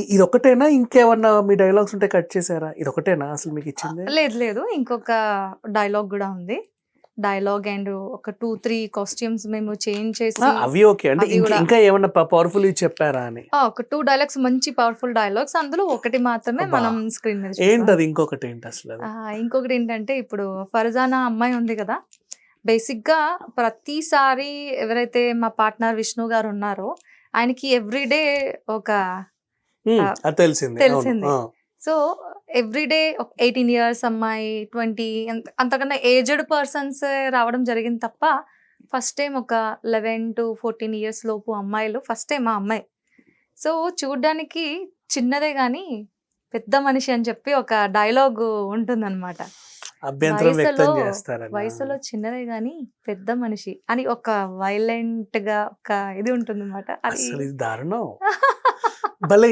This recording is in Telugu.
ఇదొక్కటేనా? ఇంకేమన్నా మీ డైలాగ్స్ ఉంటే కట్ చేసారా? ఇదొక్కటేనా అసలు మీకిచ్చింది? లేదు లేదు. ఇంకొక డైలాగ్ గూడా ఉంది. డైలాగ్ అండ్ ఒక 2, 3 కాస్ట్యూమ్స్ మేము చేంజ్ చేసి అవి ఓకే. అంటే అవి గూడా ఇంకా ఏమన్నా పవర్‌ఫుల్‌వి చెప్పారా అని? ఒక 2 డైలాగ్స్ మంచి పవర్‌ఫుల్ డైలాగ్స్. అందులో ఒకటి మాత్రమే అబ్బా! మనం స్క్రీన్ మీద చూసాం. ఏంటది? ఇంకొకటేంటసలది? ఇంకొకటేంటంటే ఇప్పుడు 'ఫర్జానా' అమ్మాయి ఉంది గదా! బేసిక్‌గా ప్రతిసారి ఎవరైతే మా పార్ట్నర్ విష్ణు గారున్నారో, ఆయనకి ఎవ్రీడే ఒక ఆహ్, అది తెలిసింది. అవును. తెలిసిందే. ఆ! సో, ఎవ్రీడే ఒక 18 ఇయర్స్ అమ్మాయి, 20 అంతకన్నా ఏజ్డ్ పర్సన్స్ రావడం జరిగింది తప్ప, ఫస్ట్ టైమ్ ఒక 11-14 ఇయర్స్ లోపు అమ్మాయిలు ఫస్ట్ టైమ్ మా అమ్మాయి. సో, చూడ్డానికి చిన్నదే గానీ, పెద్ద మనిషి అని చెప్పి ఒక డైలాగు ఉంటుందనమాట. అభ్యంతరం వయసులో వ్యక్తం చేస్తారనా? వయసులో చిన్నదే గానీ, పెద్ద మనిషి అని ఒక వైలెంట్‌గా ఒక ఇది ఉంటుందనమాట. అది అస్సలిది దారుణం. భలే